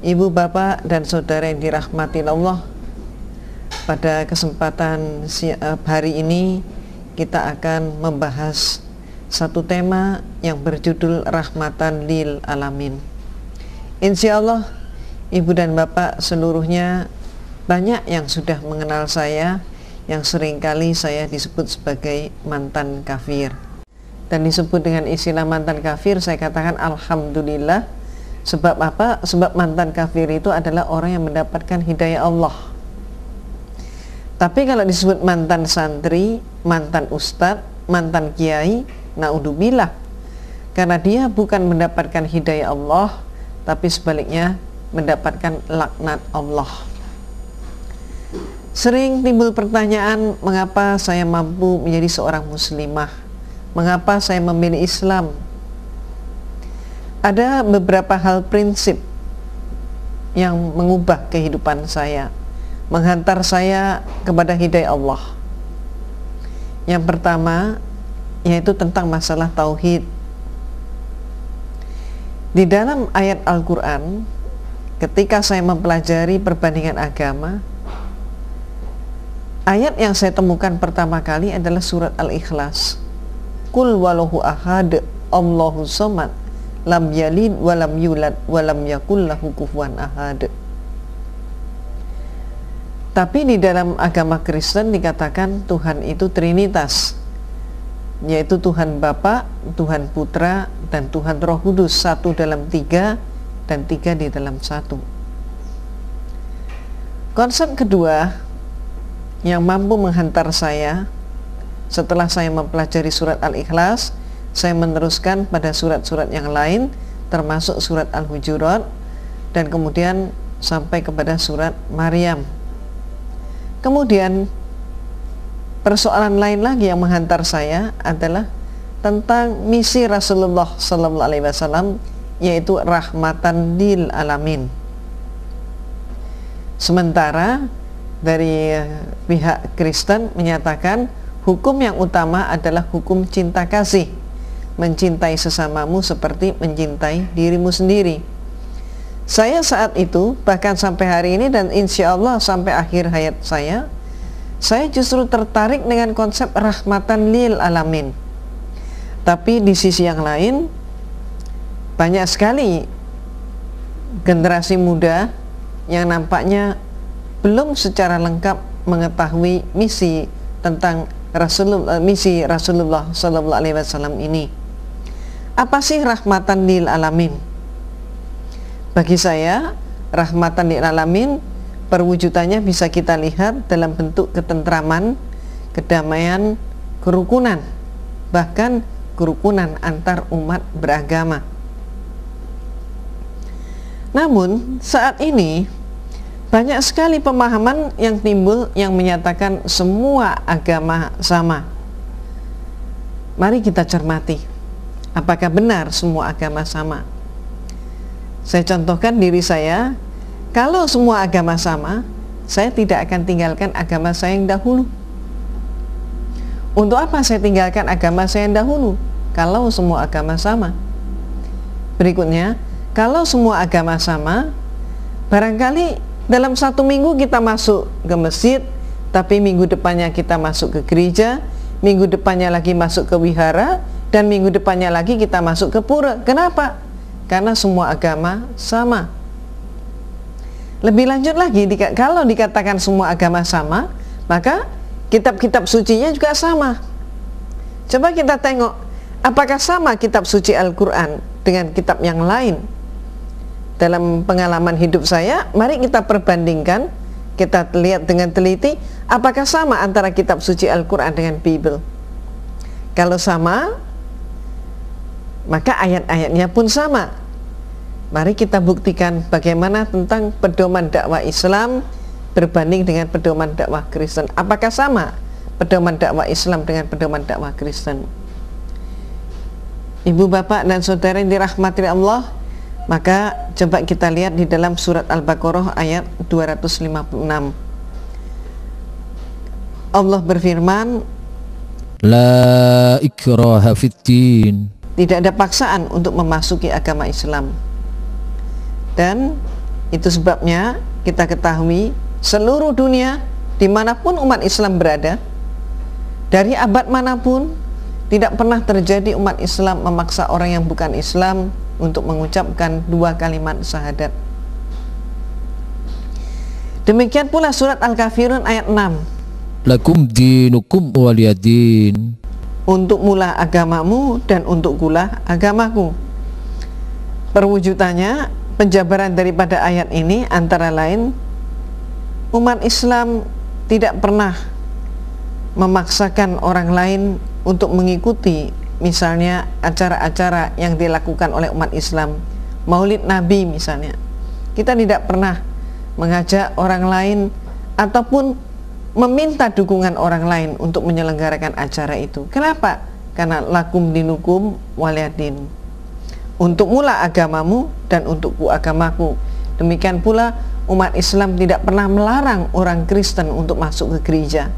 Ibu, bapak, dan saudara yang dirahmati Allah, pada kesempatan hari ini kita akan membahas satu tema yang berjudul Rahmatan lil Alamin. Insya Allah ibu dan bapak seluruhnya banyak yang sudah mengenal saya, yang seringkali saya disebut sebagai mantan kafir. Dan disebut dengan istilah mantan kafir, saya katakan alhamdulillah. Sebab apa? Sebab mantan kafir itu adalah orang yang mendapatkan hidayah Allah. Tapi kalau disebut mantan santri, mantan ustadz, mantan kiai, naudzubillah, karena dia bukan mendapatkan hidayah Allah, tapi sebaliknya mendapatkan laknat Allah. Sering timbul pertanyaan, mengapa saya mampu menjadi seorang muslimah? Mengapa saya memilih Islam? Ada beberapa hal prinsip yang mengubah kehidupan saya, menghantar saya kepada hidayah Allah. Yang pertama yaitu tentang masalah tauhid. Di dalam ayat Al-Quran, ketika saya mempelajari perbandingan agama, ayat yang saya temukan pertama kali adalah surat Al-Ikhlas. Qul walahu ahad, Allahu somad, lam yalid walam yulad walam yakul lahu kufuwan ahad. Tapi di dalam agama Kristen dikatakan Tuhan itu Trinitas, yaitu Tuhan Bapa, Tuhan Putra, dan Tuhan Roh Kudus, satu dalam tiga dan tiga di dalam satu. Konsep kedua yang mampu menghantar saya setelah saya mempelajari surat Al-Ikhlas, saya meneruskan pada surat-surat yang lain, termasuk surat Al-Hujurat, dan kemudian sampai kepada surat Maryam. Kemudian persoalan lain lagi yang menghantar saya adalah tentang misi Rasulullah SAW, yaitu rahmatan lil alamin. Sementara dari pihak Kristen menyatakan hukum yang utama adalah hukum cinta kasih, mencintai sesamamu seperti mencintai dirimu sendiri. Saya saat itu, bahkan sampai hari ini dan insya Allah sampai akhir hayat saya justru tertarik dengan konsep rahmatan lil alamin. Tapi di sisi yang lain, banyak sekali generasi muda yang nampaknya belum secara lengkap mengetahui misi tentang misi Rasulullah SAW ini. Apa sih rahmatan lil alamin? Bagi saya, rahmatan lil alamin perwujudannya bisa kita lihat dalam bentuk ketentraman, kedamaian, kerukunan, bahkan kerukunan antar umat beragama. Namun saat ini banyak sekali pemahaman yang timbul yang menyatakan semua agama sama. Mari kita cermati, apakah benar semua agama sama? Saya contohkan diri saya, kalau semua agama sama, saya tidak akan tinggalkan agama saya yang dahulu. Untuk apa saya tinggalkan agama saya yang dahulu kalau semua agama sama? Berikutnya, kalau semua agama sama, barangkali dalam satu minggu kita masuk ke masjid, tapi minggu depannya kita masuk ke gereja, minggu depannya lagi masuk ke wihara, dan minggu depannya lagi kita masuk ke pura. Kenapa? Karena semua agama sama. Lebih lanjut lagi, kalau dikatakan semua agama sama, maka kitab-kitab sucinya juga sama. Coba kita tengok, apakah sama kitab suci Al-Quran dengan kitab yang lain? Dalam pengalaman hidup saya, mari kita perbandingkan, kita lihat dengan teliti, apakah sama antara kitab suci Al-Quran dengan Bible. Kalau sama, maka ayat-ayatnya pun sama. Mari kita buktikan bagaimana tentang pedoman dakwah Islam berbanding dengan pedoman dakwah Kristen. Apakah sama pedoman dakwah Islam dengan pedoman dakwah Kristen? Ibu, bapak, dan saudara yang dirahmati Allah, maka coba kita lihat di dalam surat Al-Baqarah ayat 256. Allah berfirman, La ikraha fiddin. Tidak ada paksaan untuk memasuki agama Islam. Dan Itu sebabnya kita ketahui seluruh dunia, dimanapun umat Islam berada, dari abad manapun, tidak pernah terjadi umat Islam memaksa orang yang bukan Islam untuk mengucapkan 2 kalimat syahadat. Demikian pula surat Al-Kafirun ayat 6. Lakum dinukum waliyadin. Untukmulah agamamu dan untukkulah agamaku. Perwujudannya, penjabaran daripada ayat ini antara lain, umat Islam tidak pernah memaksakan orang lain untuk mengikuti misalnya acara-acara yang dilakukan oleh umat Islam, Maulid Nabi misalnya. Kita tidak pernah mengajak orang lain ataupun meminta dukungan orang lain untuk menyelenggarakan acara itu. Kenapa? Karena lakum dinukum waliyadin. Untukmulah agamamu dan untukku agamaku. Demikian pula umat Islam tidak pernah melarang orang Kristen untuk masuk ke gereja.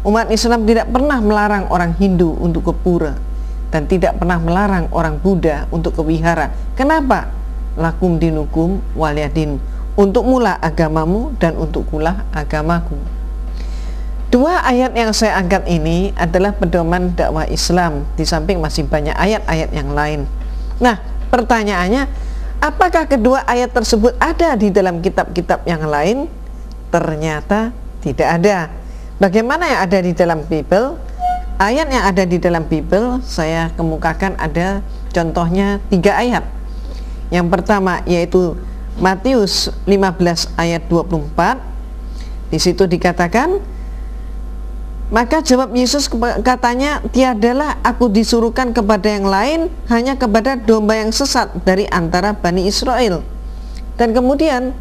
Umat Islam tidak pernah melarang orang Hindu untuk ke pura, dan tidak pernah melarang orang Buddha untuk ke wihara. Kenapa? Lakum dinukum waliyadin. Untukmulah agamamu dan untukkulah agamaku. 2 ayat yang saya angkat ini adalah pedoman dakwah Islam, di samping masih banyak ayat-ayat yang lain. Nah, pertanyaannya, apakah kedua ayat tersebut ada di dalam kitab-kitab yang lain? Ternyata tidak ada. Bagaimana yang ada di dalam Bible? Ayat yang ada di dalam Bible saya kemukakan ada contohnya 3 ayat. Yang pertama yaitu Matius 15 ayat 24. Di situ dikatakan, maka jawab Yesus katanya, tiadalah aku disuruhkan kepada yang lain, hanya kepada domba yang sesat dari antara Bani Israel. Dan kemudian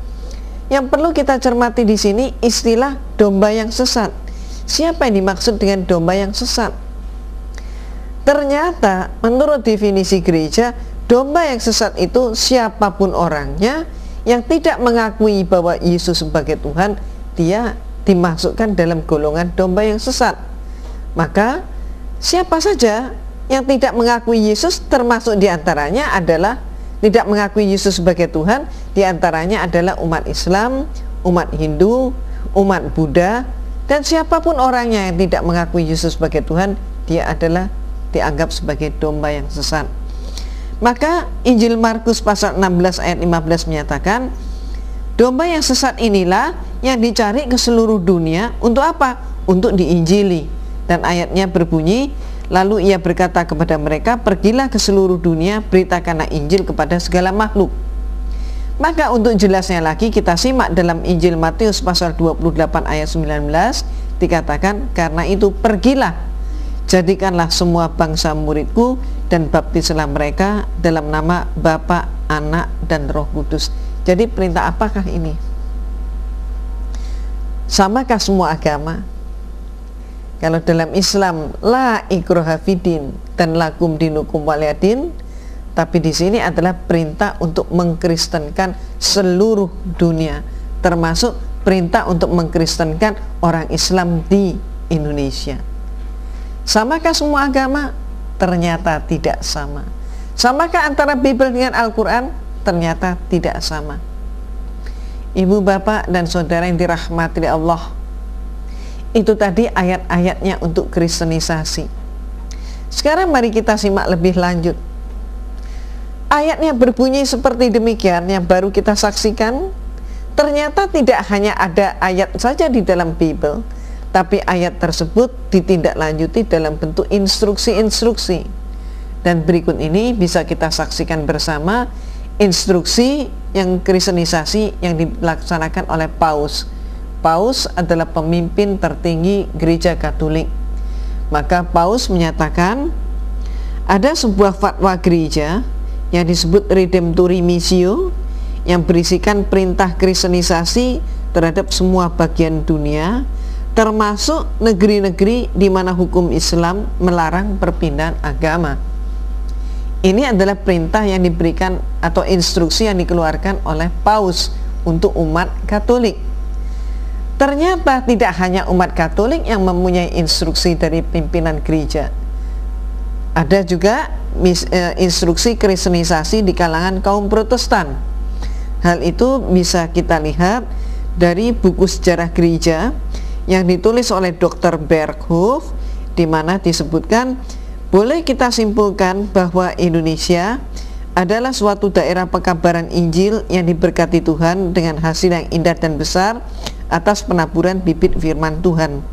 yang perlu kita cermati di sini istilah domba yang sesat. Siapa yang dimaksud dengan domba yang sesat? Ternyata menurut definisi gereja, domba yang sesat itu siapapun orangnya yang tidak mengakui bahwa Yesus sebagai Tuhan, dia dimasukkan dalam golongan domba yang sesat. Maka siapa saja yang tidak mengakui Yesus, termasuk diantaranya adalah tidak mengakui Yesus sebagai Tuhan, diantaranya adalah umat Islam, umat Hindu, umat Buddha, dan siapapun orangnya yang tidak mengakui Yesus sebagai Tuhan, dia adalah dianggap sebagai domba yang sesat. Maka Injil Markus pasal 16 ayat 15 menyatakan, domba yang sesat inilah yang dicari ke seluruh dunia. Untuk apa? Untuk diinjili. Dan ayatnya berbunyi, lalu ia berkata kepada mereka, pergilah ke seluruh dunia, beritakanlah Injil kepada segala makhluk. Maka untuk jelasnya lagi kita simak dalam Injil Matius pasal 28 ayat 19, dikatakan, karena itu pergilah, jadikanlah semua bangsa muridku dan baptislah mereka dalam nama Bapa, Anak, dan Roh Kudus. Jadi perintah apakah ini? Samakah semua agama? Kalau dalam Islam la ikraha fiddin dan lakum dinukum waliyadin, tapi di sini adalah perintah untuk mengkristenkan seluruh dunia, termasuk perintah untuk mengkristenkan orang Islam di Indonesia. Samakah semua agama? Ternyata tidak sama. Samakah antara Bible dengan Al-Quran? Ternyata tidak sama. Ibu, bapak, dan saudara yang dirahmati Allah, itu tadi ayat-ayatnya untuk kristenisasi. Sekarang mari kita simak lebih lanjut. Ayatnya berbunyi seperti demikian yang baru kita saksikan. Ternyata tidak hanya ada ayat saja di dalam Bible, tapi ayat tersebut ditindaklanjuti dalam bentuk instruksi-instruksi. Dan berikut ini bisa kita saksikan bersama instruksi yang kristenisasi yang dilaksanakan oleh Paus. Paus adalah pemimpin tertinggi gereja Katolik. Maka Paus menyatakan ada sebuah fatwa gereja yang disebut Redemptori Missio yang berisikan perintah kristenisasi terhadap semua bagian dunia, termasuk negeri-negeri di mana hukum Islam melarang perpindahan agama. Ini adalah perintah yang diberikan atau instruksi yang dikeluarkan oleh Paus untuk umat Katolik. Ternyata tidak hanya umat Katolik yang mempunyai instruksi dari pimpinan gereja. Ada juga instruksi kristenisasi di kalangan kaum Protestan. Hal itu bisa kita lihat dari buku sejarah gereja yang ditulis oleh Dr. Berkhof, di mana disebutkan boleh kita simpulkan bahwa Indonesia adalah suatu daerah pekabaran Injil yang diberkati Tuhan dengan hasil yang indah dan besar atas penaburan bibit firman Tuhan.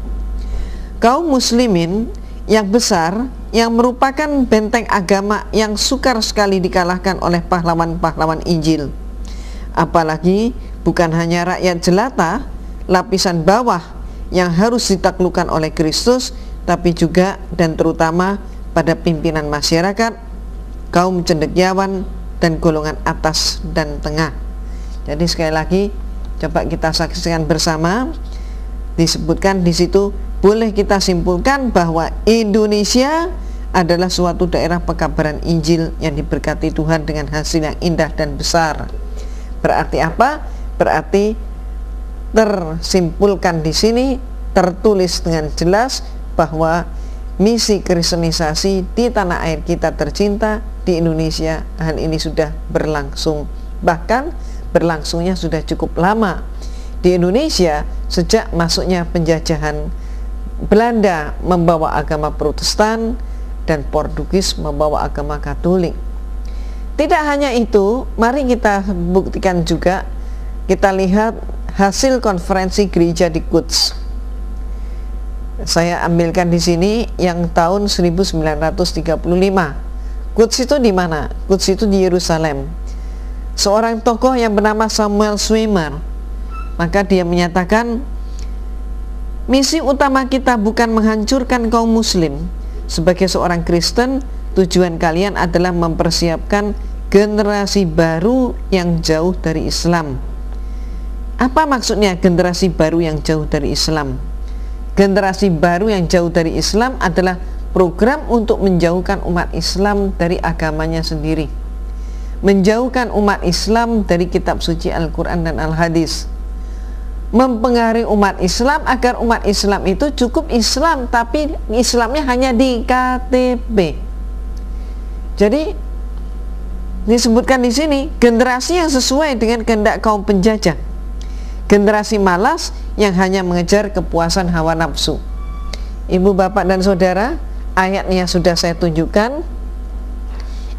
Kaum muslimin yang besar yang merupakan benteng agama yang sukar sekali dikalahkan oleh pahlawan-pahlawan Injil. Apalagi bukan hanya rakyat jelata, lapisan bawah yang harus ditaklukkan oleh Kristus, tapi juga dan terutama pada pimpinan masyarakat, kaum cendekiawan, dan golongan atas dan tengah. Jadi sekali lagi coba kita saksikan bersama, disebutkan di situ, boleh kita simpulkan bahwa Indonesia adalah suatu daerah pekabaran Injil yang diberkati Tuhan dengan hasil yang indah dan besar. Berarti apa? Berarti tersimpulkan di sini, tertulis dengan jelas bahwa misi kristenisasi di tanah air kita tercinta di Indonesia, hal ini sudah berlangsung. Bahkan berlangsungnya sudah cukup lama. Di Indonesia sejak masuknya penjajahan Belanda membawa agama Protestan dan Portugis membawa agama Katolik. Tidak hanya itu, mari kita buktikan juga, kita lihat hasil konferensi gereja di Quds. Saya ambilkan di sini yang tahun 1935. Quds itu di mana? Quds itu di Yerusalem. Seorang tokoh yang bernama Samuel Zwemer, maka dia menyatakan, misi utama kita bukan menghancurkan kaum muslim. Sebagai seorang Kristen, tujuan kalian adalah mempersiapkan generasi baru yang jauh dari Islam. Apa maksudnya generasi baru yang jauh dari Islam? Generasi baru yang jauh dari Islam adalah program untuk menjauhkan umat Islam dari agamanya sendiri, menjauhkan umat Islam dari kitab suci Al-Quran dan Al-Hadis, mempengaruhi umat Islam agar umat Islam itu cukup Islam, tapi Islamnya hanya di KTP. Jadi disebutkan di sini generasi yang sesuai dengan kehendak kaum penjajah, generasi malas yang hanya mengejar kepuasan hawa nafsu. Ibu, bapak, dan saudara, ayatnya sudah saya tunjukkan.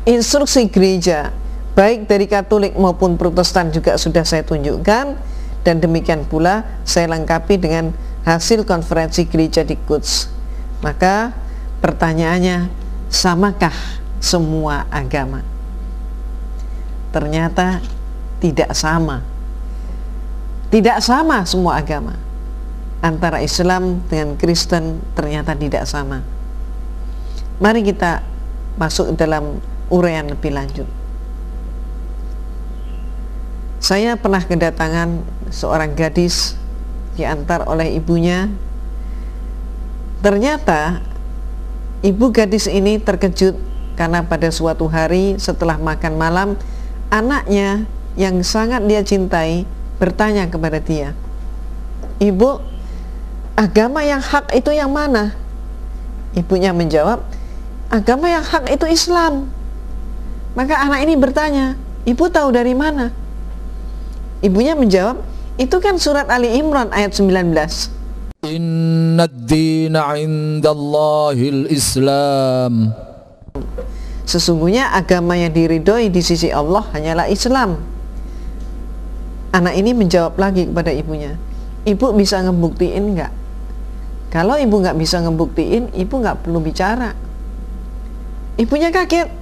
Instruksi gereja baik dari Katolik maupun Protestan juga sudah saya tunjukkan, dan demikian pula saya lengkapi dengan hasil konferensi gereja di Quds. Maka pertanyaannya, samakah semua agama? Ternyata tidak sama. Tidak sama semua agama. Antara Islam dengan Kristen ternyata tidak sama. Mari kita masuk dalam uraian lebih lanjut. Saya pernah kedatangan seorang gadis diantar oleh ibunya. Ternyata ibu gadis ini terkejut karena pada suatu hari setelah makan malam, anaknya yang sangat dia cintai bertanya kepada dia, "Ibu, agama yang hak itu yang mana?" Ibunya menjawab, "Agama yang hak itu Islam." Maka anak ini bertanya, "Ibu tahu dari mana?" Ibunya menjawab, "Itu kan surat Ali Imran ayat 19. Inna ad-dina 'indallahil Islam. Sesungguhnya agama yang diridhoi di sisi Allah hanyalah Islam." Anak ini menjawab lagi kepada ibunya, "Ibu bisa ngebuktiin nggak?" Kalau ibu nggak bisa ngebuktiin, ibu nggak perlu bicara. Ibunya kaget.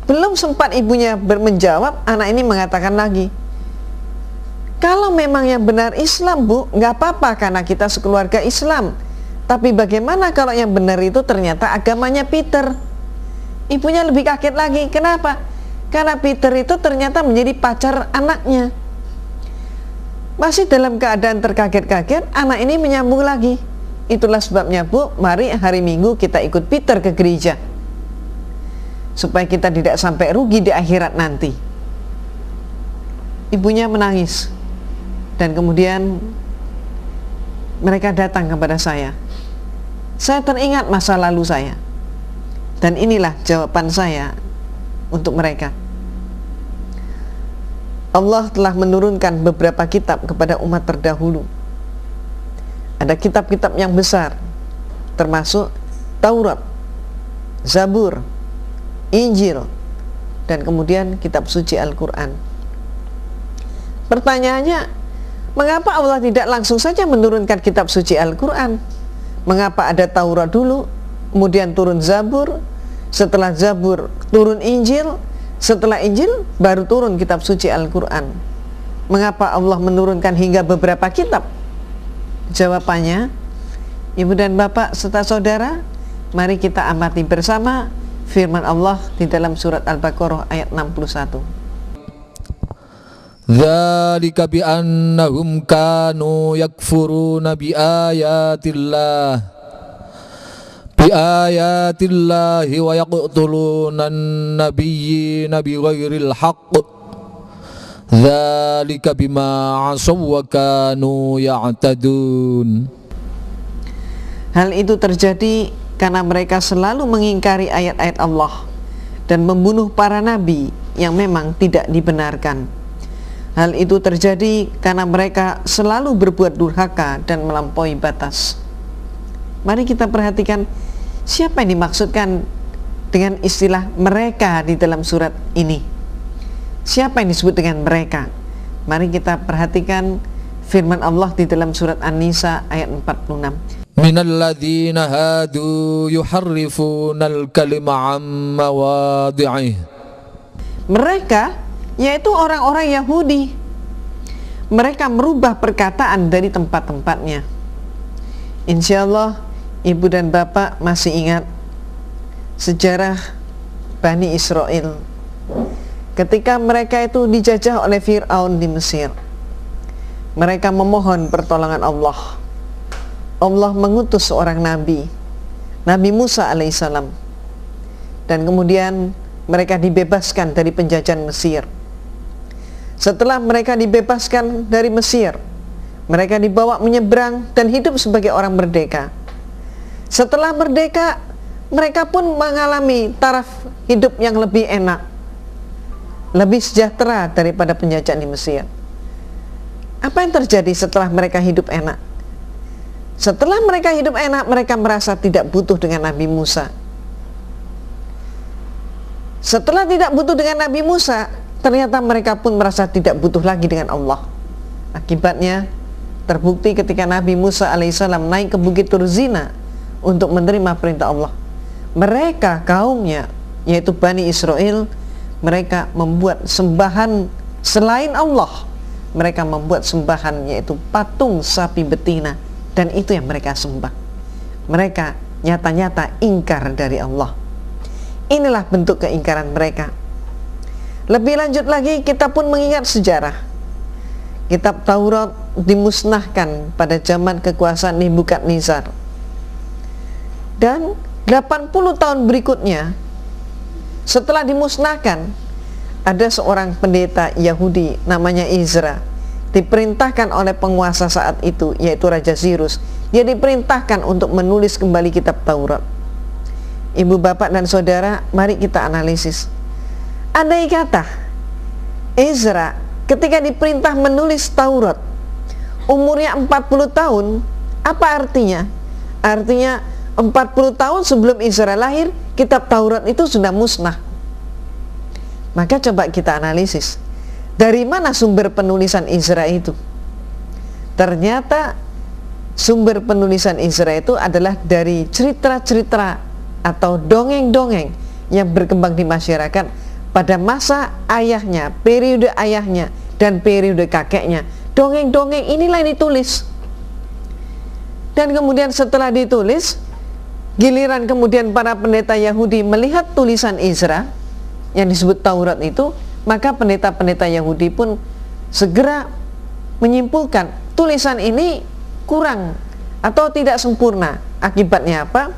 Belum sempat ibunya menjawab, anak ini mengatakan lagi, "Kalau memang yang benar Islam, Bu, nggak apa-apa karena kita sekeluarga Islam. Tapi bagaimana kalau yang benar itu ternyata agamanya Peter?" Ibunya lebih kaget lagi. Kenapa? Karena Peter itu ternyata menjadi pacar anaknya. Masih dalam keadaan terkaget-kaget, anak ini menyambung lagi, "Itulah sebabnya, Bu, mari hari Minggu kita ikut Peter ke gereja, supaya kita tidak sampai rugi di akhirat nanti." Ibunya menangis. Dan kemudian mereka datang kepada saya. Saya teringat masa lalu saya. Dan inilah jawaban saya untuk mereka. Allah telah menurunkan beberapa kitab kepada umat terdahulu. Ada kitab-kitab yang besar, termasuk Taurat, Zabur, Injil, dan kemudian kitab suci Al-Quran. Pertanyaannya, mengapa Allah tidak langsung saja menurunkan kitab suci Al-Quran? Mengapa ada Taurat dulu, kemudian turun Zabur, setelah Zabur turun Injil, setelah Injil baru turun kitab suci Al-Quran? Mengapa Allah menurunkan hingga beberapa kitab? Jawabannya, Ibu dan Bapak serta saudara, mari kita amati bersama firman Allah di dalam surat Al-Baqarah ayat 61. Dzalika bi annahum kanu yakfuruna bi ayatillahi wa yaqtuluna an-nabiyyina bighairil haqq. Dzalika bima 'asaw wa kanu ya'tadun. Hal itu terjadi karena mereka selalu mengingkari ayat-ayat Allah dan membunuh para nabi yang memang tidak dibenarkan. Hal itu terjadi karena mereka selalu berbuat durhaka dan melampaui batas. Mari kita perhatikan siapa yang dimaksudkan dengan istilah mereka di dalam surat ini. Siapa yang disebut dengan mereka? Mari kita perhatikan firman Allah di dalam surat An-Nisa ayat 46. Minal ladzina hadu yuharrifunal kalima an mawadhi'ih. Mereka yaitu orang-orang Yahudi. Mereka merubah perkataan dari tempat-tempatnya. Insya Allah Ibu dan Bapak masih ingat sejarah Bani Israel ketika mereka itu dijajah oleh Fir'aun di Mesir. Mereka memohon pertolongan Allah. Allah mengutus seorang nabi, Nabi Musa alaihissalam, dan kemudian mereka dibebaskan dari penjajahan Mesir. Setelah mereka dibebaskan dari Mesir, mereka dibawa menyeberang dan hidup sebagai orang merdeka. Setelah merdeka, mereka pun mengalami taraf hidup yang lebih enak, lebih sejahtera daripada penjajahan di Mesir. Apa yang terjadi setelah mereka hidup enak? Setelah mereka hidup enak, mereka merasa tidak butuh dengan Nabi Musa. Setelah tidak butuh dengan Nabi Musa, ternyata mereka pun merasa tidak butuh lagi dengan Allah. Akibatnya terbukti ketika Nabi Musa alaihissalam naik ke Bukit Turzina untuk menerima perintah Allah. Mereka kaumnya, yaitu Bani Israel, mereka membuat sembahan selain Allah. Mereka membuat sembahan yaitu patung sapi betina, dan itu yang mereka sembah. Mereka nyata-nyata ingkar dari Allah. Inilah bentuk keingkaran mereka. Lebih lanjut lagi, kita pun mengingat sejarah. Kitab Taurat dimusnahkan pada zaman kekuasaan Nebukadnezar. Dan 80 tahun berikutnya, setelah dimusnahkan, ada seorang pendeta Yahudi namanya Ezra, diperintahkan oleh penguasa saat itu, yaitu Raja Sirus. Dia diperintahkan untuk menulis kembali kitab Taurat. Ibu, bapak, dan saudara, mari kita analisis. Andai kata Ezra ketika diperintah menulis Taurat umurnya 40 tahun, apa artinya? Artinya 40 tahun sebelum Ezra lahir, kitab Taurat itu sudah musnah. Maka coba kita analisis, dari mana sumber penulisan Ezra itu? Ternyata sumber penulisan Ezra itu adalah dari cerita-cerita atau dongeng-dongeng yang berkembang di masyarakat pada masa ayahnya, periode ayahnya, dan periode kakeknya. Dongeng-dongeng inilah yang ditulis. Dan kemudian setelah ditulis, giliran kemudian para pendeta Yahudi melihat tulisan Ezra yang disebut Taurat itu, maka pendeta-pendeta Yahudi pun segera menyimpulkan tulisan ini kurang atau tidak sempurna. Akibatnya apa?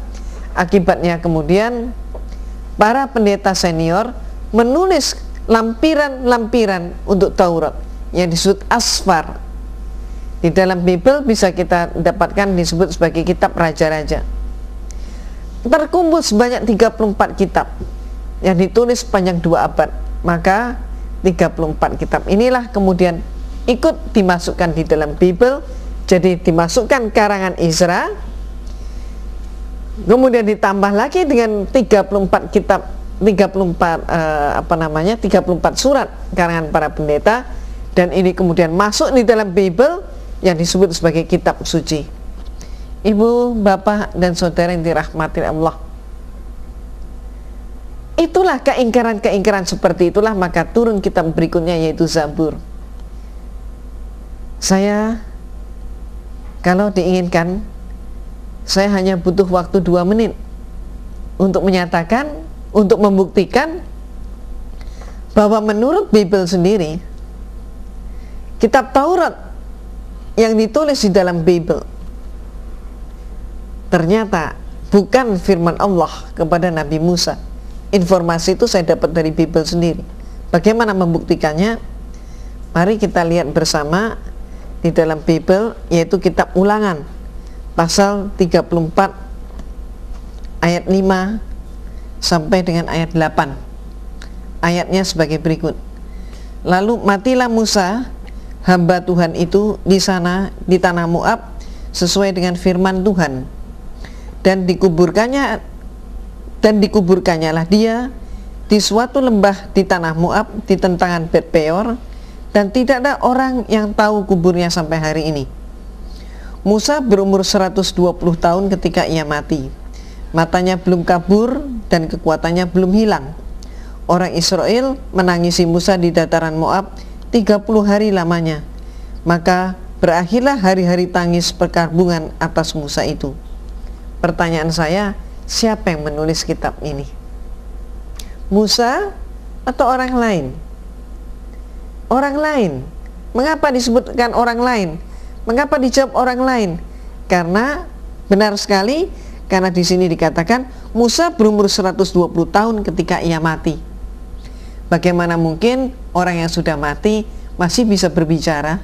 Akibatnya kemudian para pendeta senior menulis lampiran-lampiran untuk Taurat yang disebut asfar. Di dalam Bible bisa kita dapatkan disebut sebagai kitab raja-raja. Terkumpul sebanyak 34 kitab yang ditulis sepanjang 2 abad. Maka 34 kitab inilah kemudian ikut dimasukkan di dalam Bible, jadi dimasukkan karangan Ezra, kemudian ditambah lagi dengan 34 kitab, 34 surat karangan para pendeta, dan ini kemudian masuk di dalam Bible yang disebut sebagai kitab suci. Ibu, bapak, dan saudara yang dirahmati Allah, itulah keingkaran-keingkaran seperti itulah maka turun kitab berikutnya, yaitu Zabur. Saya, kalau diinginkan, saya hanya butuh waktu 2 menit untuk menyatakan, untuk membuktikan bahwa menurut Bible sendiri, kitab Taurat yang ditulis di dalam Bible ternyata bukan firman Allah kepada Nabi Musa. Informasi itu saya dapat dari Bible sendiri. Bagaimana membuktikannya? Mari kita lihat bersama di dalam Bible, yaitu kitab Ulangan pasal 34 ayat 5 sampai dengan ayat 8. Ayatnya sebagai berikut. Lalu matilah Musa, hamba Tuhan itu, di sana di tanah Moab sesuai dengan firman Tuhan, dan dikuburkannyalah dia di suatu lembah di tanah Moab di tentangan Bet Peor, dan tidak ada orang yang tahu kuburnya sampai hari ini. Musa berumur 120 tahun ketika ia mati. Matanya belum kabur dan kekuatannya belum hilang. Orang Israel menangisi Musa di dataran Moab 30 hari lamanya. Maka berakhirlah hari-hari tangis perkabungan atas Musa itu. Pertanyaan saya, siapa yang menulis kitab ini? Musa atau orang lain? Orang lain. Mengapa disebutkan orang lain? Mengapa dijawab orang lain? Karena benar sekali, karena di sini dikatakan Musa berumur 120 tahun ketika ia mati. Bagaimana mungkin orang yang sudah mati masih bisa berbicara,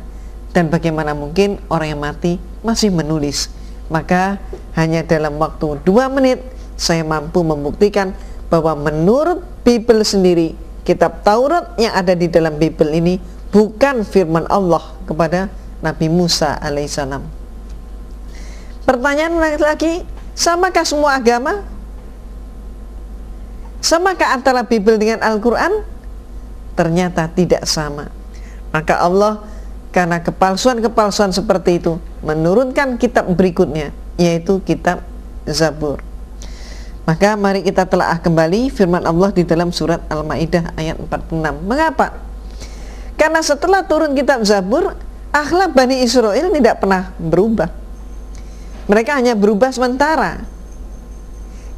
dan bagaimana mungkin orang yang mati masih menulis? Maka hanya dalam waktu 2 menit saya mampu membuktikan bahwa menurut Bible sendiri, kitab Taurat yang ada di dalam Bible ini bukan firman Allah kepada Nabi Musa alaihissalam. Pertanyaan lagi, samakah semua agama? Samakah antara Bible dengan Al-Quran? Ternyata tidak sama. Maka Allah, karena kepalsuan-kepalsuan seperti itu, menurunkan kitab berikutnya, yaitu kitab Zabur. Maka mari kita telaah kembali firman Allah di dalam surat Al-Maidah ayat 46. Mengapa? Karena setelah turun kitab Zabur, akhlak Bani Israel tidak pernah berubah. Mereka hanya berubah sementara.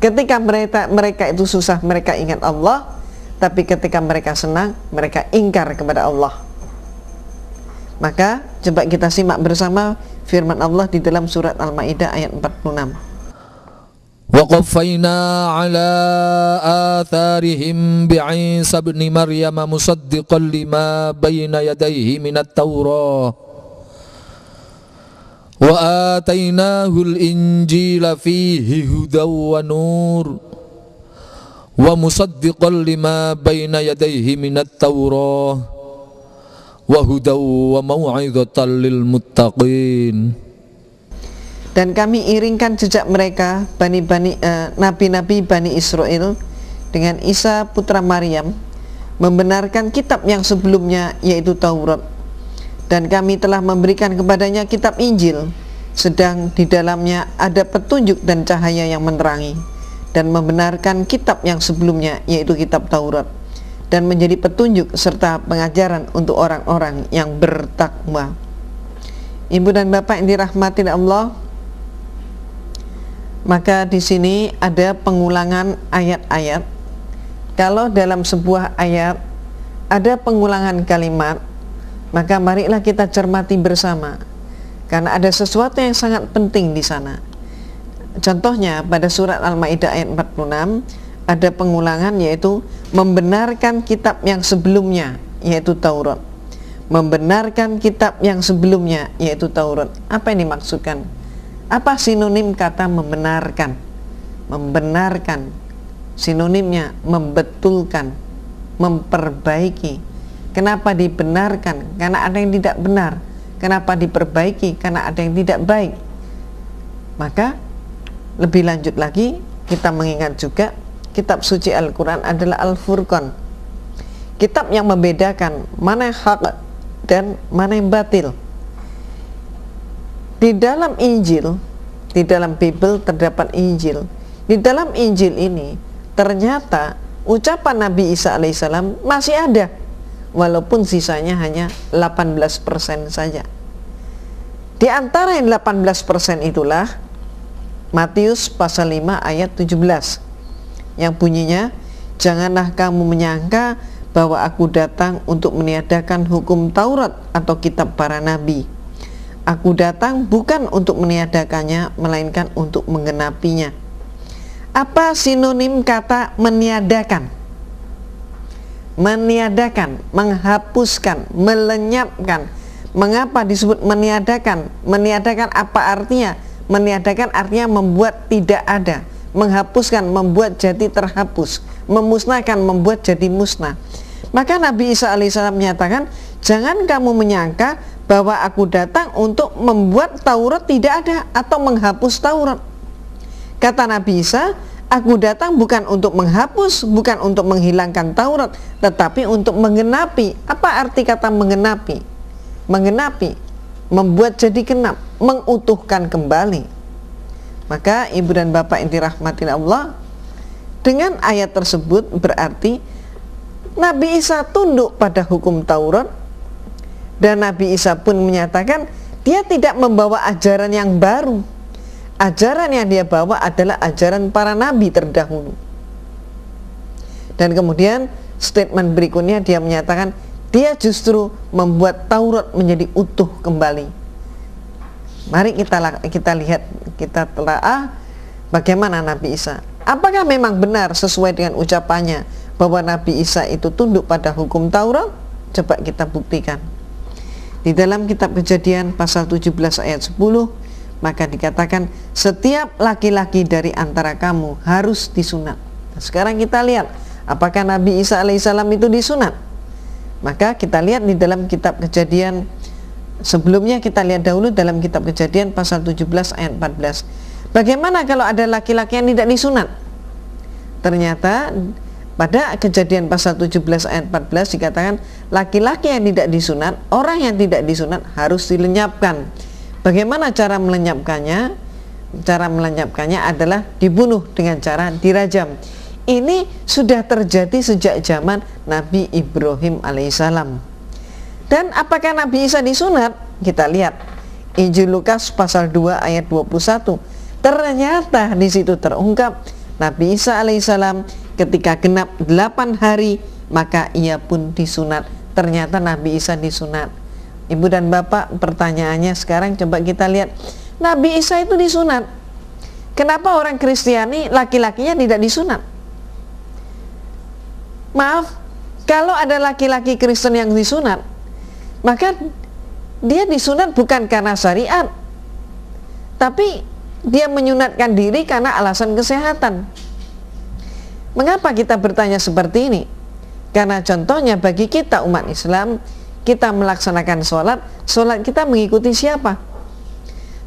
Ketika mereka itu susah, mereka ingat Allah. Tapi ketika mereka senang, mereka ingkar kepada Allah. Maka coba kita simak bersama firman Allah di dalam surat Al-Maidah ayat 46. وَقَفَّيْنَا عَلَىٰ آثَارِهِمْ بِعِيسَى ابْنِ مَرْيَمَ مُصَدِّقًا لِمَا بَيْنَ يَدَيْهِ مِنَ التَّوْرَاةِ وَآتَيْنَاهُ الْإِنْجِيلَ فِيهِ هُدًى وَنُورٌ وَمُصَدِّقًا لِمَا بَيْنَ يَدَيْهِ مِنَ التَّوْرَاةِ وَهُدًى وَمَوْعِظَةً لِلْمُتَّقِينَ. Dan kami iringkan jejak mereka, nabi-nabi Bani Israel, dengan Isa putra Maryam, membenarkan kitab yang sebelumnya, yaitu Taurat. Dan kami telah memberikan kepadanya kitab Injil, sedang di dalamnya ada petunjuk dan cahaya yang menerangi, dan membenarkan kitab yang sebelumnya, yaitu kitab Taurat, dan menjadi petunjuk serta pengajaran untuk orang-orang yang bertakwa. Ibu dan bapak yang dirahmati Allah, maka di sini ada pengulangan ayat-ayat. Kalau dalam sebuah ayat ada pengulangan kalimat, maka marilah kita cermati bersama, karena ada sesuatu yang sangat penting di sana. Contohnya pada surat Al-Maidah ayat 46 ada pengulangan, yaitu membenarkan kitab yang sebelumnya, yaitu Taurat. Membenarkan kitab yang sebelumnya, yaitu Taurat. Apa yang dimaksudkan? Apa sinonim kata membenarkan? Membenarkan sinonimnya membetulkan, memperbaiki. Kenapa dibenarkan? Karena ada yang tidak benar. Kenapa diperbaiki? Karena ada yang tidak baik. Maka lebih lanjut lagi, kita mengingat juga kitab suci Al-Quran adalah Al-Furqan, kitab yang membedakan mana yang hak dan mana yang batil. Di dalam Injil, di dalam Bible terdapat Injil. Di dalam Injil ini ternyata ucapan Nabi Isa alaihissalam masih ada, walaupun sisanya hanya 18% saja. Di antara yang 18% itulah Matius pasal 5 ayat 17 yang bunyinya, janganlah kamu menyangka bahwa aku datang untuk meniadakan hukum Taurat atau kitab para nabi. Aku datang bukan untuk meniadakannya, melainkan untuk menggenapinya. Apa sinonim kata meniadakan? Meniadakan, menghapuskan, melenyapkan. Mengapa disebut meniadakan? Meniadakan apa artinya? Meniadakan artinya membuat tidak ada, menghapuskan, membuat jadi terhapus, memusnahkan, membuat jadi musnah. Maka Nabi Isa alaihissalam menyatakan, jangan kamu menyangka bahwa aku datang untuk membuat Taurat tidak ada atau menghapus Taurat. Kata Nabi Isa, aku datang bukan untuk menghapus, bukan untuk menghilangkan Taurat, tetapi untuk menggenapi. Apa arti kata menggenapi? Menggenapi, membuat jadi genap, mengutuhkan kembali. Maka ibu dan bapak yang dirahmati Allah, dengan ayat tersebut berarti Nabi Isa tunduk pada hukum Taurat. Dan Nabi Isa pun menyatakan dia tidak membawa ajaran yang baru. Ajaran yang dia bawa adalah ajaran para nabi terdahulu. Dan kemudian statement berikutnya dia menyatakan dia justru membuat Taurat menjadi utuh kembali. Mari kita lihat, kita telaah bagaimana Nabi Isa. Apakah memang benar sesuai dengan ucapannya bahwa Nabi Isa itu tunduk pada hukum Taurat? Coba kita buktikan. Di dalam kitab Kejadian pasal 17 ayat 10, maka dikatakan setiap laki-laki dari antara kamu harus disunat. Nah, sekarang kita lihat apakah Nabi Isa alaihissalam itu disunat. Maka kita lihat di dalam kitab Kejadian, sebelumnya kita lihat dahulu dalam kitab Kejadian pasal 17 ayat 14. Bagaimana kalau ada laki-laki yang tidak disunat? Ternyata pada Kejadian pasal 17 ayat 14 dikatakan laki-laki yang tidak disunat, orang yang tidak disunat harus dilenyapkan. Bagaimana cara melenyapkannya? Cara melenyapkannya adalah dibunuh dengan cara dirajam. Ini sudah terjadi sejak zaman Nabi Ibrahim alaihissalam. Dan apakah Nabi Isa disunat? Kita lihat Injil Lukas pasal 2 ayat 21. Ternyata di situ terungkap Nabi Isa alaihissalam ketika genap 8 hari maka ia pun disunat. Ternyata Nabi Isa disunat. Ibu dan bapak, pertanyaannya sekarang coba kita lihat, Nabi Isa itu disunat. Kenapa orang Kristiani laki-lakinya tidak disunat? Maaf, kalau ada laki-laki Kristen yang disunat, maka dia disunat bukan karena syariat, tapi dia menyunatkan diri karena alasan kesehatan. Mengapa kita bertanya seperti ini? Karena contohnya bagi kita umat Islam, kita melaksanakan sholat kita mengikuti siapa?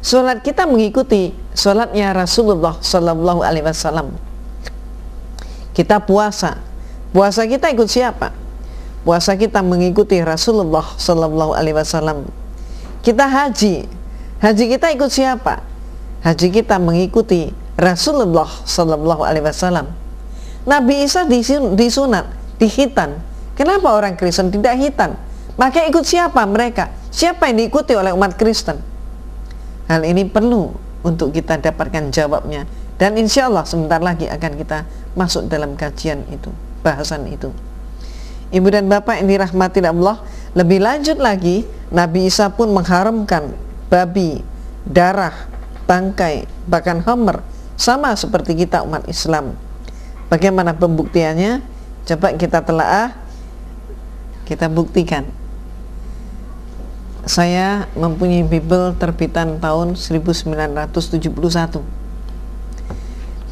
Sholat kita mengikuti sholatnya Rasulullah Sallallahu Alaihi Wasallam. Kita puasa kita ikut siapa? Puasa kita mengikuti Rasulullah Sallallahu Alaihi Wasallam. Kita haji kita ikut siapa? Haji kita mengikuti Rasulullah Sallallahu Alaihi Wasallam. Nabi Isa disunat, dihitan. Kenapa orang Kristen tidak hitan? Maka ikut siapa mereka? Siapa yang diikuti oleh umat Kristen? Hal ini perlu untuk kita dapatkan jawabnya. Dan insya Allah sebentar lagi akan kita masuk dalam kajian itu, bahasan itu. Ibu dan bapak yang dirahmati Allah, lebih lanjut lagi, Nabi Isa pun mengharamkan babi, darah, bangkai, bahkan homer, sama seperti kita umat Islam. Bagaimana pembuktiannya? Coba kita telaah, kita buktikan. Saya mempunyai Bible terbitan tahun 1971.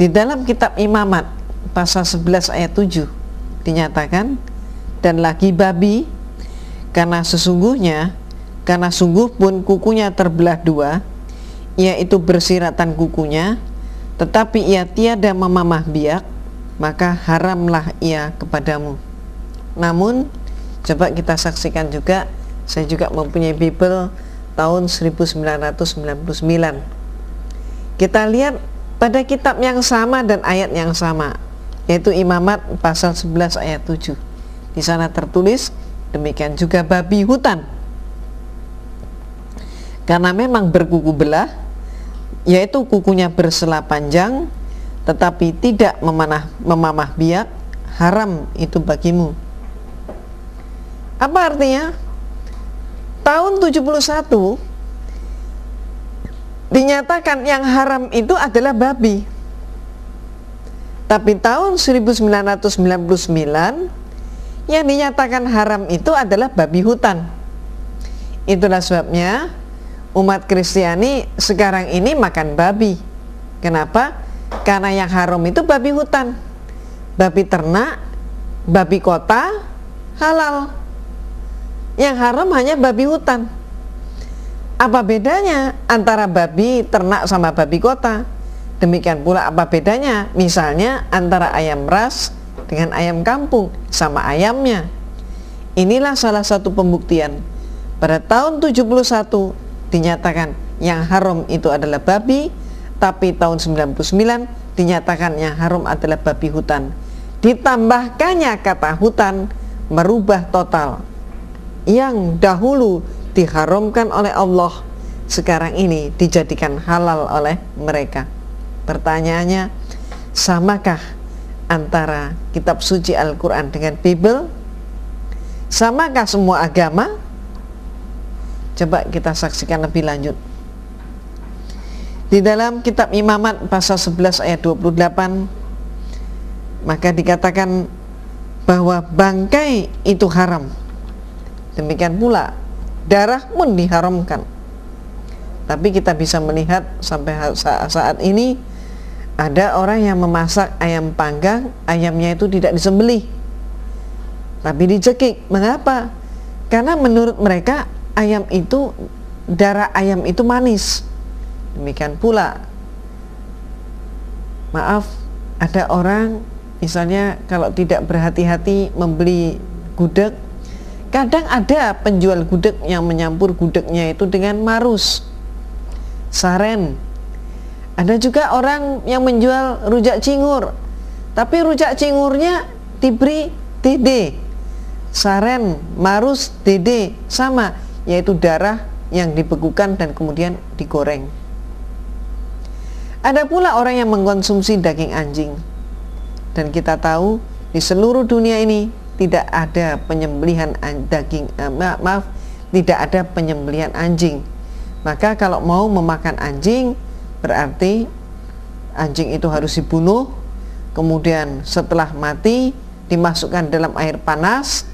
Di dalam kitab Imamat pasal 11 ayat 7 dinyatakan, dan lagi babi karena sungguh pun kukunya terbelah dua, yaitu bersiratan kukunya, tetapi ia tiada memamah biak, maka haramlah ia kepadamu. Namun coba kita saksikan juga, saya juga mempunyai Bible tahun 1999. Kita lihat pada kitab yang sama dan ayat yang sama, yaitu Imamat pasal 11 ayat 7. Di sana tertulis, demikian juga babi hutan, karena memang berkuku belah, yaitu kukunya bersela panjang, tetapi tidak memamah biak, haram itu bagimu. Apa artinya? Tahun 71 dinyatakan yang haram itu adalah babi. Tapi tahun 1999 yang dinyatakan haram itu adalah babi hutan. Itulah sebabnya umat Kristiani sekarang ini makan babi. Kenapa? Karena yang haram itu babi hutan. Babi ternak, babi kota halal. Yang haram hanya babi hutan. Apa bedanya antara babi ternak sama babi kota? Demikian pula apa bedanya misalnya antara ayam ras dengan ayam kampung sama ayamnya. Inilah salah satu pembuktian. Pada tahun 71 dinyatakan yang haram itu adalah babi, tapi tahun 99 dinyatakan yang haram adalah babi hutan. Ditambahkannya kata hutan merubah total. Yang dahulu diharamkan oleh Allah, sekarang ini dijadikan halal oleh mereka. Pertanyaannya, samakah antara kitab suci Al-Quran dengan Bible? Samakah semua agama? Coba kita saksikan lebih lanjut. Di dalam kitab Imamat pasal 11 ayat 28, maka dikatakan bahwa bangkai itu haram. Demikian pula darah pun diharamkan. Tapi kita bisa melihat sampai saat ini ada orang yang memasak ayam panggang, ayamnya itu tidak disembelih, tapi dicekik. Mengapa? Karena menurut mereka ayam itu, darah ayam itu manis. Demikian pula, maaf, ada orang misalnya kalau tidak berhati-hati membeli gudeg, kadang ada penjual gudeg yang menyampur gudegnya itu dengan marus, saren. Ada juga orang yang menjual rujak cingur, tapi rujak cingurnya diberi dede, saren, marus, dede, sama, yaitu darah yang dibekukan dan kemudian digoreng. Ada pula orang yang mengkonsumsi daging anjing, dan kita tahu di seluruh dunia ini tidak ada penyembelihan tidak ada penyembelihan anjing. Maka kalau mau memakan anjing, berarti anjing itu harus dibunuh, kemudian setelah mati dimasukkan dalam air panas,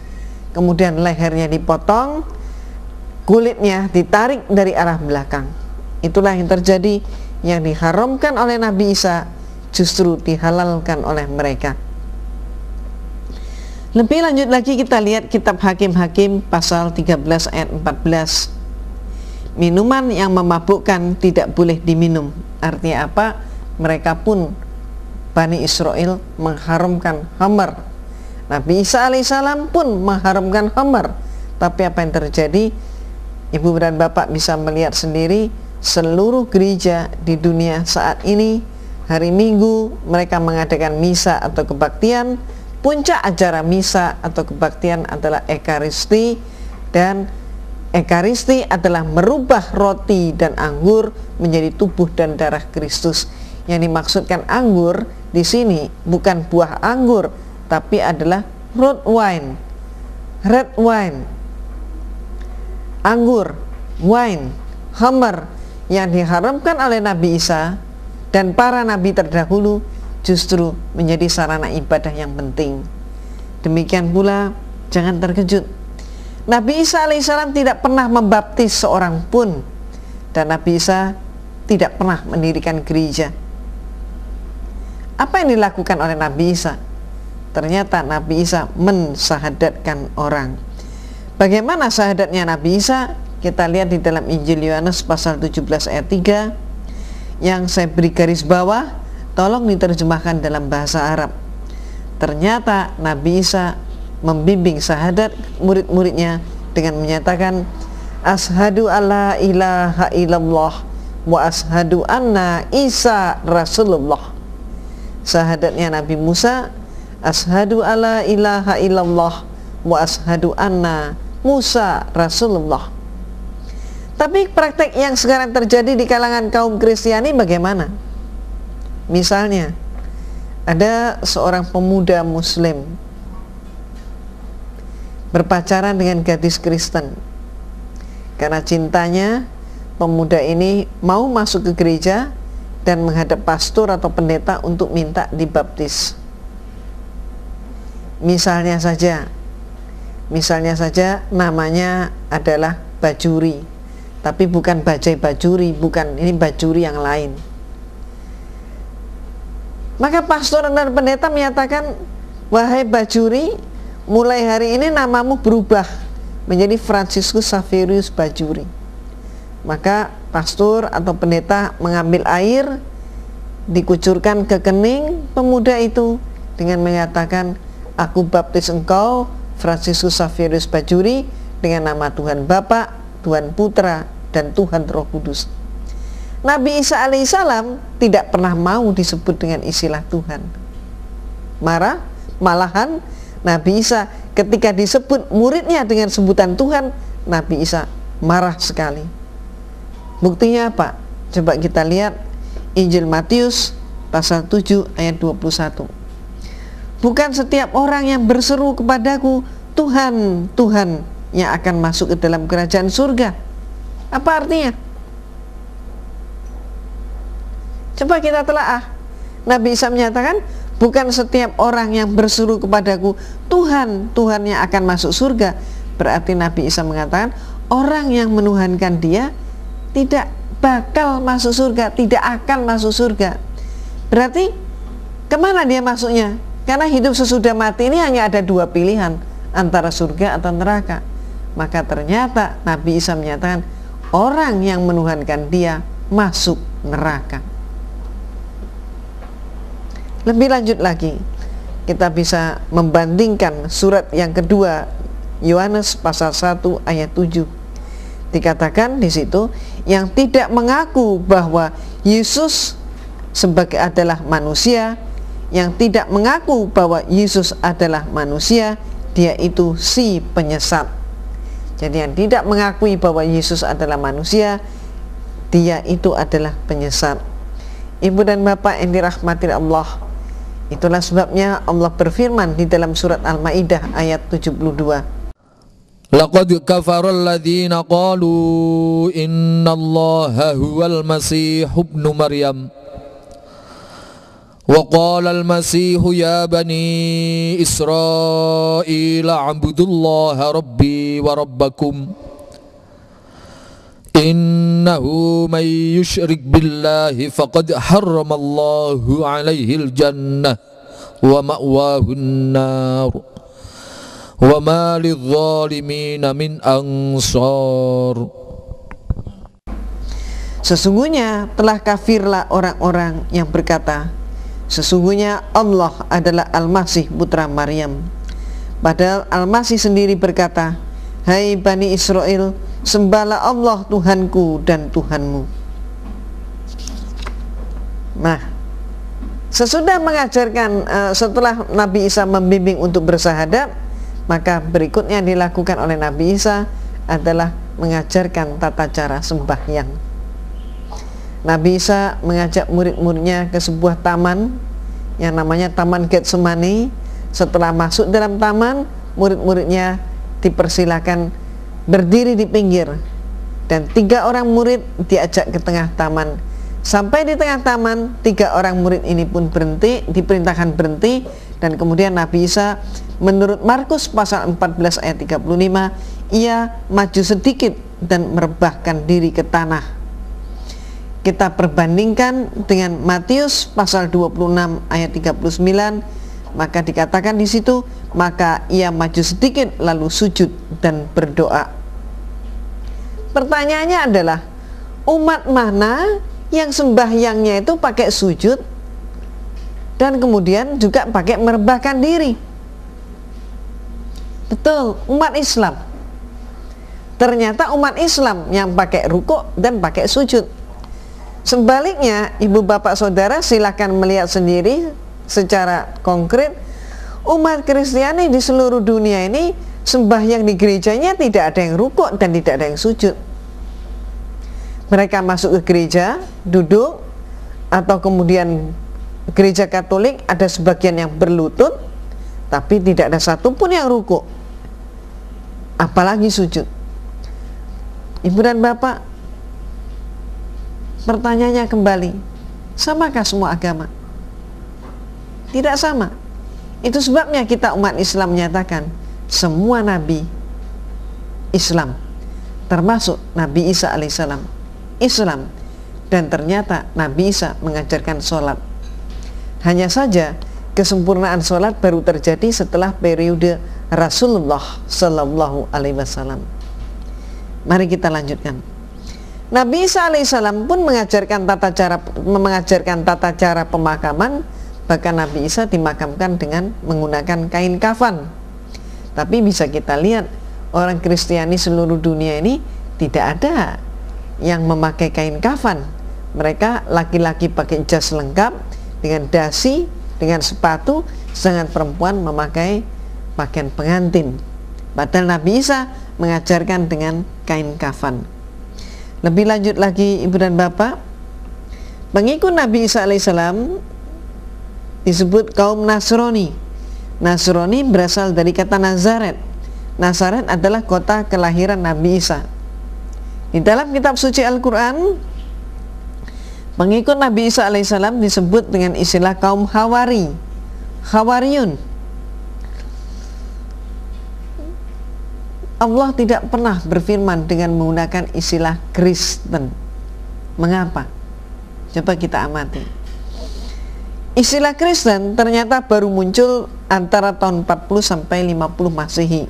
kemudian lehernya dipotong, kulitnya ditarik dari arah belakang. Itulah yang terjadi. Yang diharamkan oleh Nabi Isa justru dihalalkan oleh mereka. Lebih lanjut lagi kita lihat kitab Hakim-Hakim pasal 13 ayat 14. Minuman yang memabukkan tidak boleh diminum. Artinya apa? Mereka pun, Bani Israel, mengharamkan khamar. Nabi Isa alaihissalam pun mengharamkan khamar. Tapi apa yang terjadi? Ibu dan bapak bisa melihat sendiri, seluruh gereja di dunia saat ini, hari Minggu mereka mengadakan misa atau kebaktian. Puncak acara misa atau kebaktian adalah Ekaristi, dan Ekaristi adalah merubah roti dan anggur menjadi tubuh dan darah Kristus. Yang dimaksudkan anggur di sini bukan buah anggur, tapi adalah red wine, anggur, wine, khamar, yang diharamkan oleh Nabi Isa dan para nabi terdahulu justru menjadi sarana ibadah yang penting. Demikian pula, jangan terkejut, Nabi Isa alaihissalam tidak pernah membaptis seorang pun, dan Nabi Isa tidak pernah mendirikan gereja. Apa yang dilakukan oleh Nabi Isa? Ternyata Nabi Isa mensahadatkan orang. Bagaimana syahadatnya Nabi Isa? Kita lihat di dalam Injil Yohanes pasal 17 ayat 3 yang saya beri garis bawah, tolong diterjemahkan dalam bahasa Arab. Ternyata Nabi Isa membimbing syahadat murid-muridnya dengan menyatakan ashadu alla ilaha illallah wa ashadu anna Isa Rasulullah. Syahadatnya Nabi Musa, ashadu alla ilaha illallah wa ashadu anna Musa Rasulullah. Tapi praktek yang sekarang terjadi di kalangan kaum Kristiani bagaimana? Misalnya, ada seorang pemuda Muslim berpacaran dengan gadis Kristen. Karena cintanya, pemuda ini mau masuk ke gereja dan menghadap pastor atau pendeta untuk minta dibaptis. Misalnya saja namanya adalah Bajuri, tapi bukan Bajai Bajuri, bukan, ini Bajuri yang lain. Maka pastor dan pendeta menyatakan, wahai Bajuri, mulai hari ini namamu berubah menjadi Franciscus Xaverius Bajuri. Maka pastor atau pendeta mengambil air, dikucurkan ke kening pemuda itu dengan mengatakan, aku baptis engkau Franciscus Xaverius Bajuri dengan nama Tuhan Bapa, Tuhan Putra, dan Tuhan Roh Kudus. Nabi Isa alaihissalam tidak pernah mau disebut dengan istilah Tuhan. Malahan Nabi Isa ketika disebut muridnya dengan sebutan Tuhan, Nabi Isa marah sekali. Buktinya apa? Coba kita lihat Injil Matius pasal 7 ayat 21. Bukan setiap orang yang berseru kepadaku, Tuhan, Tuhan, yang akan masuk ke dalam kerajaan surga. Apa artinya? Coba kita telaah. Nabi Isa menyatakan, bukan setiap orang yang berseru kepadaku, Tuhan, Tuhan, yang akan masuk surga. Berarti Nabi Isa mengatakan, orang yang menuhankan dia tidak bakal masuk surga, tidak akan masuk surga. Berarti kemana dia masuknya? Karena hidup sesudah mati ini hanya ada dua pilihan, antara surga atau neraka. Maka ternyata Nabi Isa menyatakan, orang yang menuhankan dia masuk neraka. Lebih lanjut lagi, kita bisa membandingkan surat yang kedua, Yohanes pasal 1 ayat 7. Dikatakan di situ, yang tidak mengaku bahwa Yesus sebagai adalah manusia, yang tidak mengaku bahwa Yesus adalah manusia, dia itu si penyesat. Jadi yang tidak mengakui bahwa Yesus adalah manusia, dia itu adalah penyesat. Ibu dan bapak yang dirahmati Allah, itulah sebabnya Allah berfirman di dalam surat Al-Maidah ayat 72. Laqad kafara alladhina qalu innallaha huwal masih ibnu Maryam wa qala al-masih ya bani Israil a'budullaha rabbi wa rabbakum innahu man yushrik billahi faqad harramallahu alaihi al-jannah wa ma'wahu an-nar wa ma lidh-dhalimina min ansar. Sesungguhnya telah kafirlah orang-orang yang berkata, sesungguhnya Allah adalah Al-Masih putra Maryam. Padahal Al-Masih sendiri berkata, hai Bani Israel, sembahlah Allah Tuhanku dan Tuhanmu. Nah, sesudah mengajarkan, setelah Nabi Isa membimbing untuk bersahadat, maka berikutnya dilakukan oleh Nabi Isa adalah mengajarkan tata cara sembahyang. Nabi Isa mengajak murid-muridnya ke sebuah taman yang namanya Taman Getsemani. Setelah masuk dalam taman, murid-muridnya dipersilakan berdiri di pinggir, dan 3 orang murid diajak ke tengah taman. Sampai di tengah taman, 3 orang murid ini pun berhenti, diperintahkan berhenti, dan kemudian Nabi Isa menurut Markus pasal 14 ayat 35, ia maju sedikit dan merebahkan diri ke tanah. Kita perbandingkan dengan Matius pasal 26 ayat 39, maka dikatakan di situ, maka ia maju sedikit lalu sujud dan berdoa. Pertanyaannya adalah, umat mana yang sembahyangnya itu pakai sujud dan kemudian juga pakai merebahkan diri? Betul, umat Islam. Ternyata umat Islam yang pakai rukuk dan pakai sujud. Sebaliknya, ibu bapak saudara silakan melihat sendiri secara konkret, umat Kristiani di seluruh dunia ini sembahyang di gerejanya tidak ada yang rukuk dan tidak ada yang sujud. Mereka masuk ke gereja, duduk, atau kemudian gereja Katolik ada sebagian yang berlutut, tapi tidak ada satupun yang rukuk, apalagi sujud. Ibu dan bapak, pertanyaannya kembali, samakah semua agama? Tidak sama. Itu sebabnya kita umat Islam menyatakan semua nabi Islam, termasuk Nabi Isa alaihissalam Islam, dan ternyata Nabi Isa mengajarkan sholat. Hanya saja kesempurnaan sholat baru terjadi setelah periode Rasulullah Sallallahu Alaihi Wasallam. Mari kita lanjutkan. Nabi Isa alaihissalam pun mengajarkan tata cara pemakaman. Bahkan Nabi Isa dimakamkan dengan menggunakan kain kafan. Tapi bisa kita lihat, orang Kristiani seluruh dunia ini tidak ada yang memakai kain kafan. Mereka laki-laki pakai jas lengkap dengan dasi, dengan sepatu, sedangkan perempuan memakai pakaian pengantin. Padahal Nabi Isa mengajarkan dengan kain kafan. Lebih lanjut lagi ibu dan bapak, pengikut Nabi Isa alaihissalam disebut kaum Nasrani. Nasrani berasal dari kata Nazaret. Nazaret adalah kota kelahiran Nabi Isa. Di dalam kitab suci Al-Quran, pengikut Nabi Isa alaihissalam disebut dengan istilah kaum Hawari, Hawariyun. Allah tidak pernah berfirman dengan menggunakan istilah Kristen. Mengapa? Coba kita amati. Istilah Kristen ternyata baru muncul antara tahun 40 sampai 50 Masehi.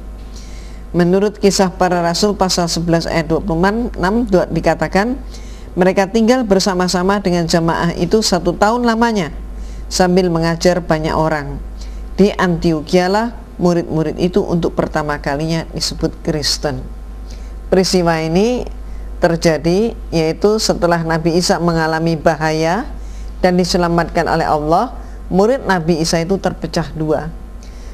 Menurut Kisah Para Rasul pasal 11 ayat 26 dikatakan, mereka tinggal bersama-sama dengan jamaah itu 1 tahun lamanya sambil mengajar banyak orang. Di Antiokhia lah murid-murid itu untuk pertama kalinya disebut Kristen. Peristiwa ini terjadi yaitu setelah Nabi Isa mengalami bahaya dan diselamatkan oleh Allah. Murid Nabi Isa itu terpecah dua.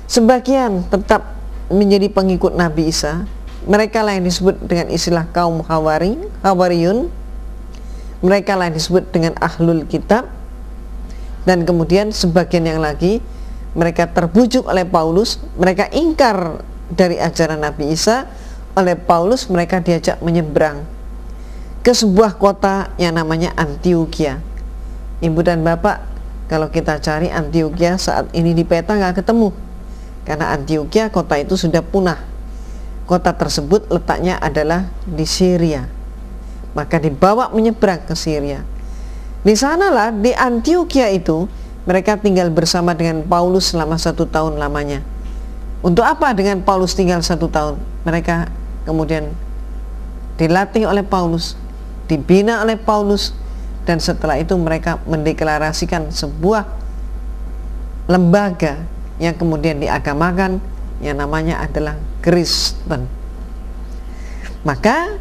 Sebagian tetap menjadi pengikut Nabi Isa, mereka lah yang disebut dengan istilah kaum Hawariyun. Mereka lah yang disebut dengan Ahlul Kitab. Dan kemudian sebagian yang lagi, mereka terbujuk oleh Paulus, mereka ingkar dari ajaran Nabi Isa. Oleh Paulus mereka diajak menyeberang ke sebuah kota yang namanya Antiokhia. Ibu dan bapak, kalau kita cari Antiokhia saat ini di peta nggak ketemu, karena Antiokhia kota itu sudah punah. Kota tersebut letaknya adalah di Syria, maka dibawa menyeberang ke Syria. Di sanalah di Antiokhia itu mereka tinggal bersama dengan Paulus selama 1 tahun lamanya. Untuk apa dengan Paulus tinggal 1 tahun? Mereka kemudian dilatih oleh Paulus, dibina oleh Paulus, dan setelah itu mereka mendeklarasikan sebuah lembaga yang kemudian diagamakan, yang namanya adalah Kristen. Maka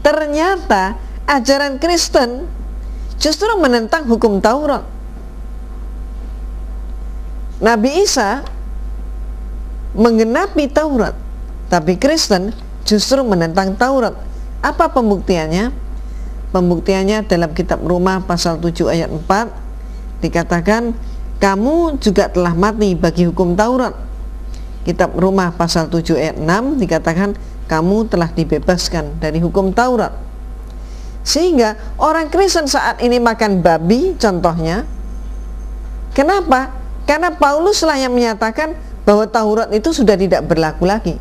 ternyata ajaran Kristen justru menentang hukum Taurat. Nabi Isa menggenapi Taurat, tapi Kristen justru menentang Taurat. Apa pembuktiannya? Pembuktiannya dalam kitab Roma pasal 7 ayat 4 dikatakan, kamu juga telah mati bagi hukum Taurat. Kitab Roma pasal 7 ayat 6 dikatakan, kamu telah dibebaskan dari hukum Taurat. Sehingga orang Kristen saat ini makan babi contohnya. Kenapa? Karena Paulus lah yang menyatakan bahwa Taurat itu sudah tidak berlaku lagi.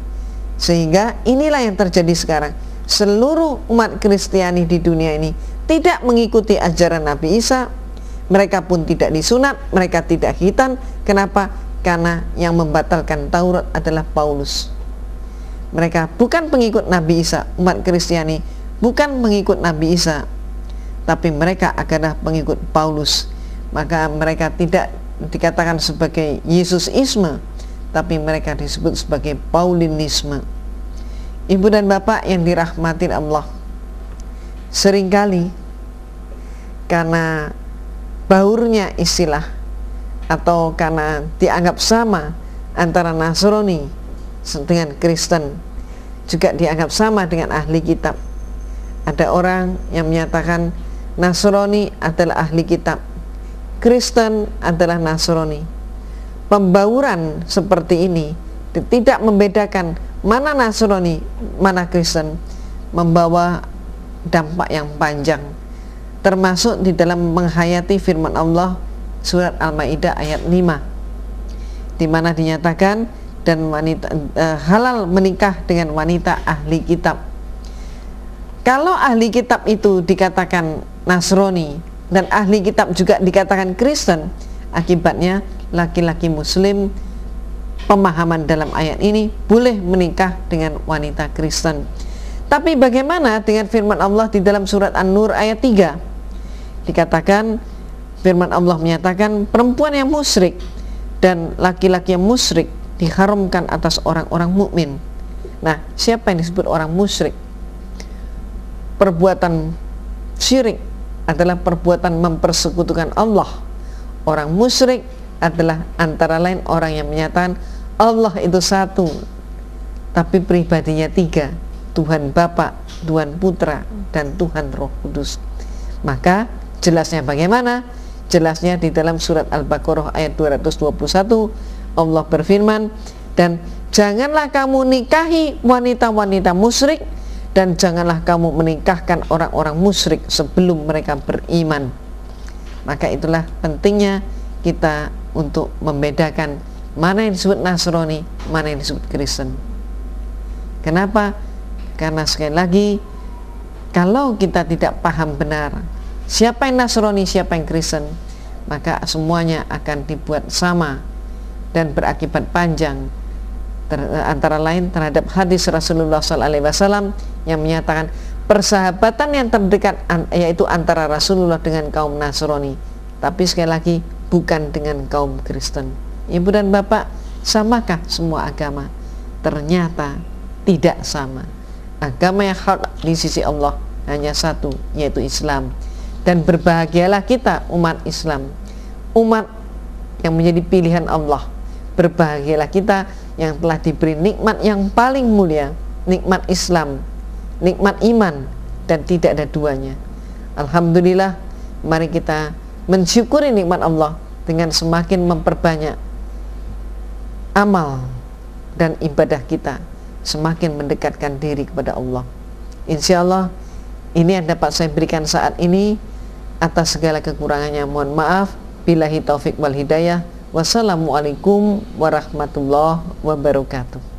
Sehingga inilah yang terjadi sekarang. Seluruh umat Kristiani di dunia ini tidak mengikuti ajaran Nabi Isa. Mereka pun tidak disunat, mereka tidak khitan. Kenapa? karena yang membatalkan Taurat adalah Paulus. Mereka bukan pengikut Nabi Isa. Umat Kristiani bukan pengikut Nabi Isa, tapi mereka adalah pengikut Paulus. Maka mereka tidak dikatakan sebagai Yesusisme, tapi mereka disebut sebagai Paulinisme. Ibu dan bapak yang dirahmati Allah, seringkali karena baurnya istilah atau karena dianggap sama antara Nasrani dengan Kristen, juga dianggap sama dengan ahli kitab. Ada orang yang menyatakan Nasrani adalah ahli kitab, Kristen adalah Nasrani. Pembauran seperti ini tidak membedakan mana Nasrani, mana Kristen, membawa dampak yang panjang, termasuk di dalam menghayati firman Allah surat Al-Maidah ayat 5, di mana dinyatakan dan wanita halal menikah dengan wanita ahli kitab. Kalau ahli kitab itu dikatakan Nasrani dan ahli kitab juga dikatakan Kristen, akibatnya laki-laki muslim pemahaman dalam ayat ini boleh menikah dengan wanita Kristen. Tapi bagaimana dengan firman Allah di dalam surat An-Nur ayat 3? Dikatakan, firman Allah menyatakan perempuan yang musyrik dan laki-laki yang musyrik diharamkan atas orang-orang mukmin. Nah, siapa yang disebut orang musyrik? Perbuatan syirik adalah perbuatan mempersekutukan Allah. Orang musyrik adalah antara lain orang yang menyatakan Allah itu satu, tapi pribadinya tiga, Tuhan Bapa, Tuhan Putra, dan Tuhan Roh Kudus. Maka jelasnya bagaimana? Jelasnya di dalam surat Al-Baqarah ayat 221, Allah berfirman, dan janganlah kamu nikahi wanita-wanita musyrik, dan janganlah kamu menikahkan orang-orang musyrik sebelum mereka beriman. Maka itulah pentingnya kita untuk membedakan mana yang disebut Nasrani, mana yang disebut Kristen. Kenapa? Karena sekali lagi, kalau kita tidak paham benar siapa yang Nasrani, siapa yang Kristen, maka semuanya akan dibuat sama dan berakibat panjang. Antara lain terhadap hadis Rasulullah SAW yang menyatakan persahabatan yang terdekat yaitu antara Rasulullah dengan kaum Nasrani, tapi sekali lagi bukan dengan kaum Kristen. Ibu dan bapak, samakah semua agama? Ternyata tidak sama. Agama yang hak di sisi Allah hanya satu, yaitu Islam. Dan berbahagialah kita umat Islam, umat yang menjadi pilihan Allah. Berbahagialah kita yang telah diberi nikmat yang paling mulia, nikmat Islam, nikmat iman, dan tidak ada duanya. Alhamdulillah, mari kita mensyukuri nikmat Allah dengan semakin memperbanyak amal dan ibadah kita, semakin mendekatkan diri kepada Allah. Insya Allah ini yang dapat saya berikan saat ini. Atas segala kekurangannya mohon maaf. Billahi taufik wal hidayah. Wassalamualaikum warahmatullahi wabarakatuh.